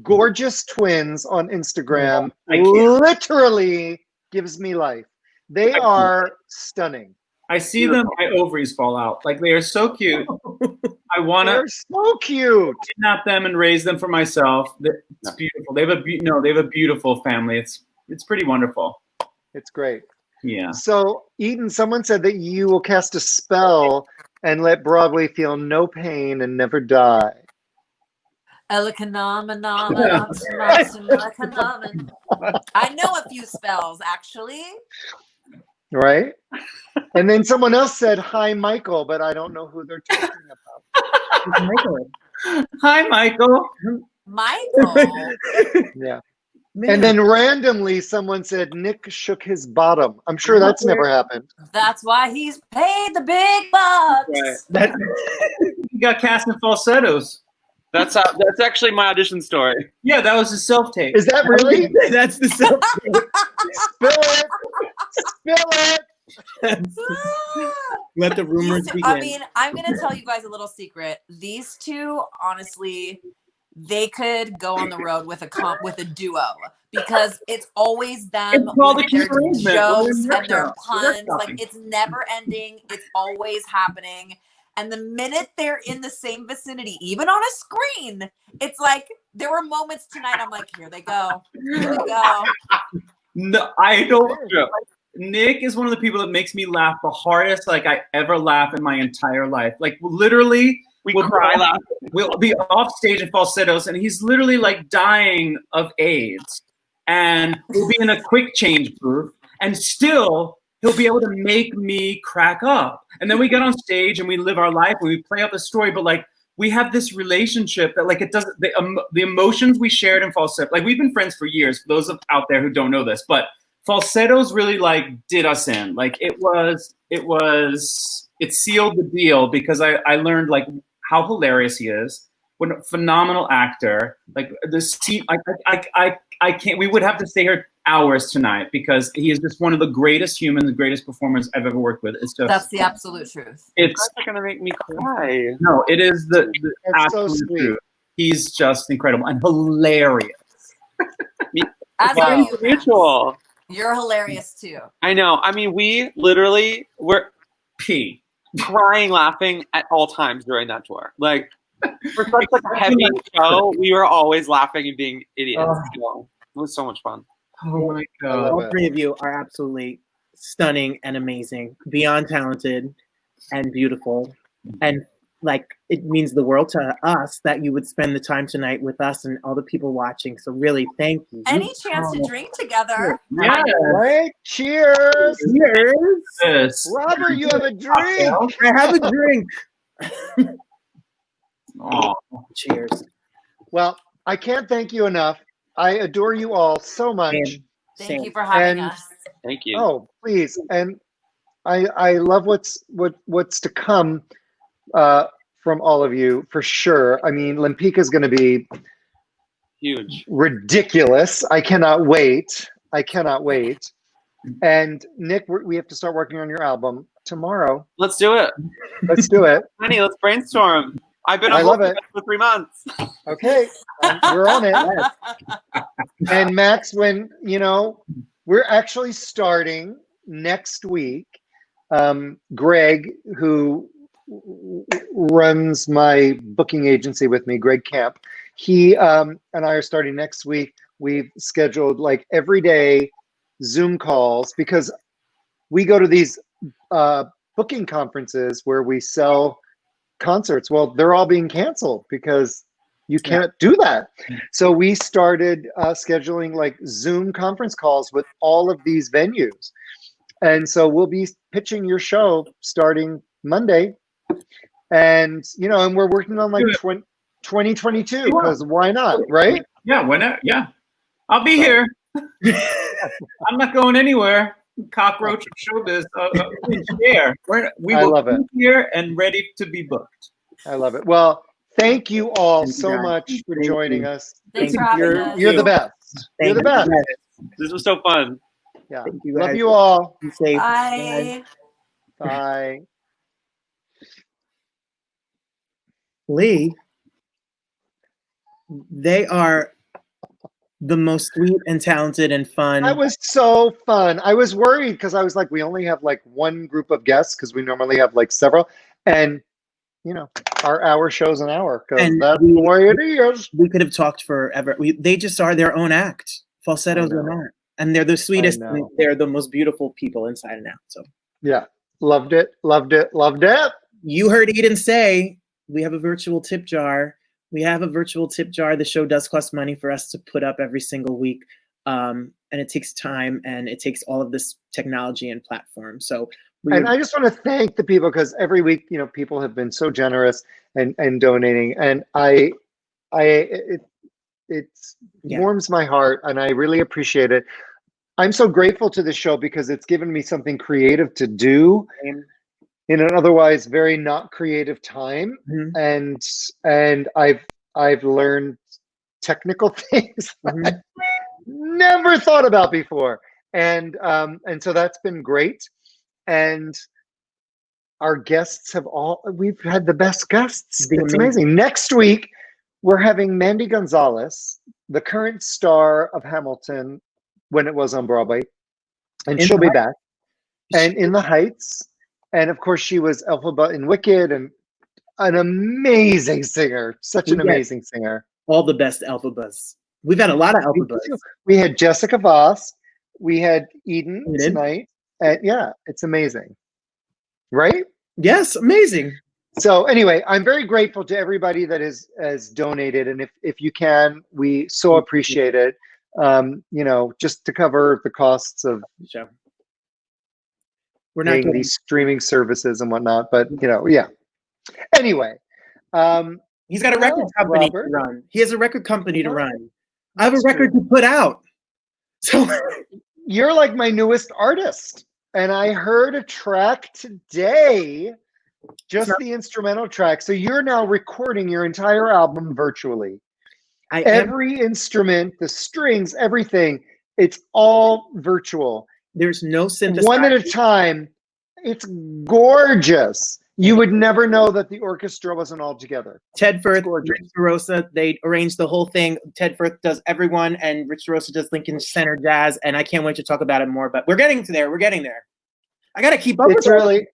gorgeous twins on Instagram
I can't.
literally gives me life. They are stunning.
I see them, my ovaries fall out. Like they are so cute. I want to
They're so cute.
kidnap them and raise them for myself. It's beautiful. They have a beautiful family. It's pretty wonderful.
It's great.
Yeah.
So, Eden, someone said that you will cast a spell and let Broadway feel no pain and never die.
I know a few spells, actually.
Right? And then someone else said, "Hi, Michael," but I don't know who they're talking about.
Michael.
Hi, Michael.
Michael.
Yeah.
Man.
And then randomly someone said Nick shook his bottom. I'm sure that's never happened.
That's why he's paid the big bucks.
Right. He got cast in Falsettos.
That's actually my audition story.
Yeah, that was his self-tape.
Is that really?
That's the self.
Spill it. Spill it.
Let the rumors
These two-
begin.
I mean, I'm gonna tell you guys a little secret. These two, honestly, they could go on the road with a duo because it's always them
It's called
with
a
their
arrangement.
jokes
We're
and their
workshopping.
puns. Like it's never ending. It's always happening. And the minute they're in the same vicinity, even on a screen, it's like there were moments tonight. I'm like, here they go. Here they go.
No, I don't. Nick is one of the people that makes me laugh the hardest like I ever laugh in my entire life. Like literally, we'll
cry laughing.
We'll be off stage in Falsettos, and he's literally like dying of AIDS, and we'll be in a quick change booth, and still he'll be able to make me crack up. And then we get on stage and we live our life and we play out the story, but like we have this relationship that like it doesn't the emotions we shared in Falsetto. Like we've been friends for years. For those out there who don't know this, but Falsettos really like did us in. Like it sealed the deal because I learned like how hilarious he is. What a phenomenal actor. Like the scene, I can't. We would have to stay here hours tonight because he is just one of the greatest humans, the greatest performers I've ever worked with. It's just
That's the absolute truth.
It's
not gonna make me cry.
No, it is the
That's so
absolute
sweet.
truth. He's just incredible and hilarious.
As
Wow.
are you, Max.
Mutual.
You're hilarious too.
I know. I mean, we literally were crying, laughing at all times during that tour. Like for such like a heavy show, we were always laughing and being idiots. So, it was so much fun.
Oh my
All three of you are absolutely stunning and amazing, beyond talented and beautiful. And like it means the world to us that you would spend the time tonight with us and all the people watching. So really, thank you.
Any chance to drink together?
Yeah.
Right? Cheers.
Cheers.
Yes.
Robert, you have a drink.
I have a drink.
Oh,
cheers.
Well, I can't thank you enough. I adore you all so much.
Thank you for having
And-
us.
Thank you.
Oh, please. And I love what's to come from all of you for sure. I mean, Lempicka is going to be
huge,
ridiculous. I cannot wait. And Nick, we have to start working on your album tomorrow.
Let's do it.
Let's do it.
Honey, let's brainstorm. I've been
I
on
love
hold
it.
for 3 months.
Okay, we're on it. And Max, when we're actually starting next week, Greg, who runs my booking agency with me, Greg Camp, he and I are starting next week. We've scheduled like every day Zoom calls because we go to these booking conferences where we sell concerts. Well, they're all being canceled because You can't do that. So we started scheduling like Zoom conference calls with all of these venues. And so we'll be pitching your show starting Monday. And, you know, and we're working on like 2022 because why not, right?
Yeah, why not? Yeah. I'll be here. I'm not going anywhere. Cockroach of showbiz. Share. We
I
will
love it.
be here and ready to be booked.
I love it. Well, thank you all so much for joining us.
Thanks for having us.
You're the best. You're the best.
This was so fun.
Yeah.
you,
Love
guys.
you all.
Be safe.
Bye.
Bye.
Lee, they are the most sweet and talented and fun.
That was so fun. I was worried because I was like, we only have like one group of guests because we normally have like several. And, you know, our hour show's an hour because that's the way it is.
We could have talked forever. They just are their own act. Falsetto's an art. And they're the sweetest. And they're the most beautiful people inside and out. So
yeah, loved it, loved it, loved it.
You heard Eden say we have a virtual tip jar. We have a virtual tip jar. The show does cost money for us to put up every single week. And it takes time and it takes all of this technology and platform. So
and I just want to thank the people because every week, you know, people have been so generous and donating. And it warms my heart and I really appreciate it. I'm so grateful to the show because it's given me something creative to do in an otherwise very not creative time. And I've learned technical things that I never thought about before. And so that's been great. And our guests we've had the best guests. It's amazing. Next week, we're having Mandy Gonzalez, the current star of Hamilton when it was on Broadway. And she'll be back. And In the Heights. And of course, she was Elphaba in Wicked and an amazing singer. Such an amazing singer.
All the best Elphabas. We've had a lot of Elphabas.
We had Jessica Voss. We had Eden tonight. Yeah, it's amazing. Right?
Yes, amazing.
So anyway, I'm very grateful to everybody that has donated. And if you can, we so appreciate it. You know, just to cover the costs of
we're not
paying these streaming services and whatnot. But, you know, yeah. Anyway.
He's got a record company to run. He has a record company to run. I have a record to put out. So
you're like my newest artist. And I heard a track today, just the instrumental track. So you're now recording your entire album virtually. Every instrument, the strings, everything, it's all virtual.
There's no synthesizer.
One at a time. It's gorgeous. You would never know that the orchestra wasn't all together.
Ted Firth, Rich DeRosa, they arranged the whole thing. Ted Firth does everyone, and Rich DeRosa does Lincoln Center Jazz, and I can't wait to talk about it more, but we're getting to there. We're getting there. I got to keep up with it.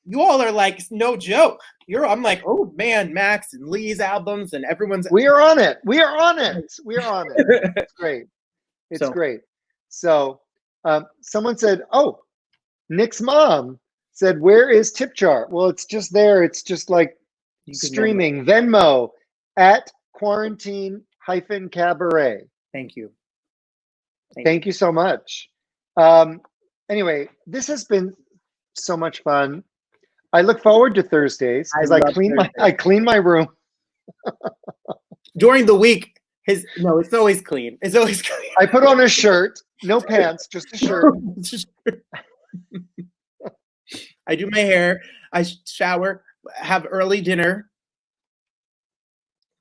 You all are like, no joke. I'm like, oh man, Max and Lee's albums and everyone's.
We are on it. We are on it. We are on it. It's great. It's great. So someone said, oh, Nick's mom said, where is Tip Jar? Well, it's just there. It's just like streaming Venmo at quarantine-cabaret.
Thank you.
Thank you so much. Anyway, this has been so much fun. I look forward to Thursdays because I clean my room.
During the week, it's always clean. It's always clean.
I put on a shirt, no pants, just a shirt.
I do my hair, I shower, have early dinner.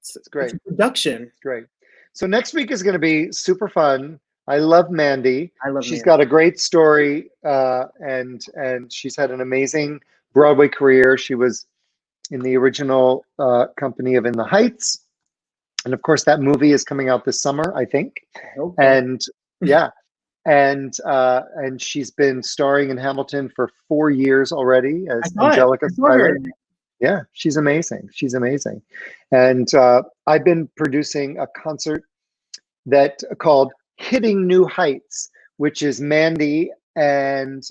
It's great.
It's production.
It's great. So next week is going to be super fun. I love Mandy. She's
Mandy.
Got a great story, and she's had an amazing Broadway career. She was in the original company of In the Heights, and of course that movie is coming out this summer, I think. And yeah, and she's been starring in Hamilton for 4 years already as Angelica Schuyler. Yeah, she's amazing. She's amazing, and I've been producing a concert that called Hitting New Heights, which is Mandy and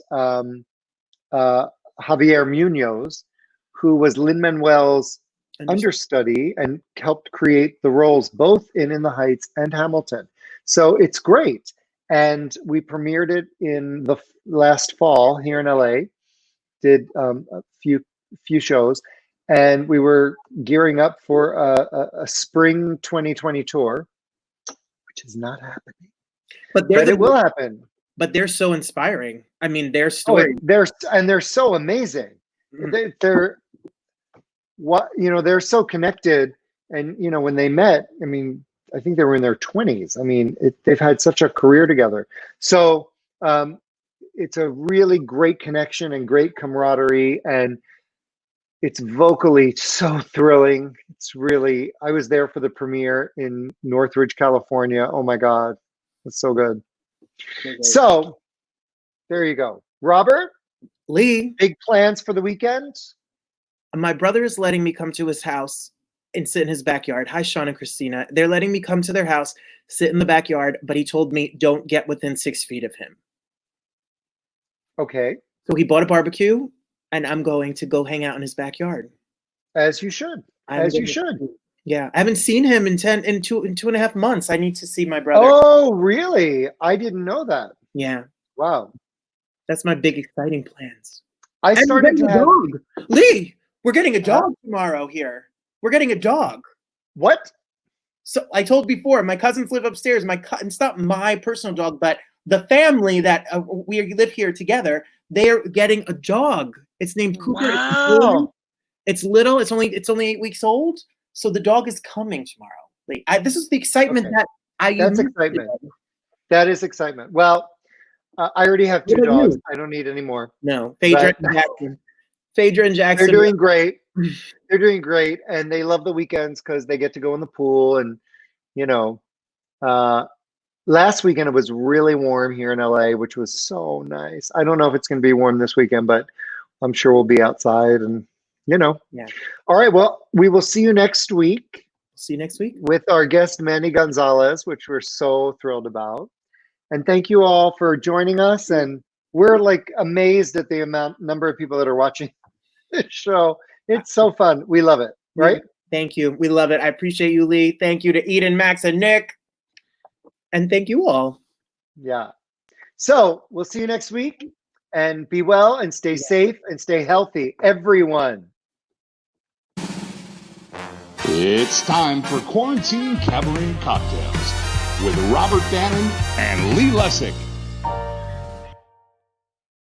Javier Munoz, who was Lin-Manuel's understudy and helped create the roles both in the Heights and Hamilton. So it's great. And we premiered it in the last fall here in LA, did a few shows, and we were gearing up for a spring 2020 tour, which is not happening. But it will happen.
But they're so inspiring. I mean, their story.
They're so amazing. They're so connected. And when they met, I mean, I think they were in their 20s. I mean, they've had such a career together. So it's a really great connection and great camaraderie, and it's vocally so thrilling. I was there for the premiere in Northridge, California. Oh my God, it's so good. So there you go. Robert,
Lee,
big plans for the weekend?
My brother is letting me come to his house and sit in his backyard. Hi, Sean and Christina. They're letting me come to their house, sit in the backyard, but he told me don't get within 6 feet of him.
Okay.
So he bought a barbecue, and I'm going to go hang out in his backyard.
As you should. You should.
Yeah, I haven't seen him in 2.5 months. I need to see my brother.
Oh, really? I didn't know that.
Yeah.
Wow.
That's my big exciting plans.
I started to have...
dog. Lee, we're getting a dog tomorrow here. We're getting a dog.
What?
So I told before, my cousins live upstairs. It's not my personal dog, but the family that we live here together, they're getting a dog. It's named Cooper.
Wow.
It's little. It's only 8 weeks old. So the dog is coming tomorrow. This is the excitement that
That's excitement. That is excitement. Well, I already have 2 dogs. I don't need any more.
No, Phaedra and Jackson. Phaedra and Jackson.
They're doing great. They're doing great, and they love the weekends because they get to go in the pool. And last weekend it was really warm here in LA, which was so nice. I don't know if it's going to be warm this weekend, but I'm sure we'll be outside and. Yeah. All right. Well, we will see you next week.
See you next week
with our guest Manny Gonzalez, which we're so thrilled about. And thank you all for joining us. And we're like amazed at the number of people that are watching this show. It's so fun. We love it. Right?
Thank you. We love it. I appreciate you, Lee. Thank you to Eden, Max, and Nick. And thank you all.
Yeah. So we'll see you next week. And be well and stay safe and stay healthy, everyone.
It's time for Quarantine Cabaret Cocktails with Robert Bannon and Lee Lessack.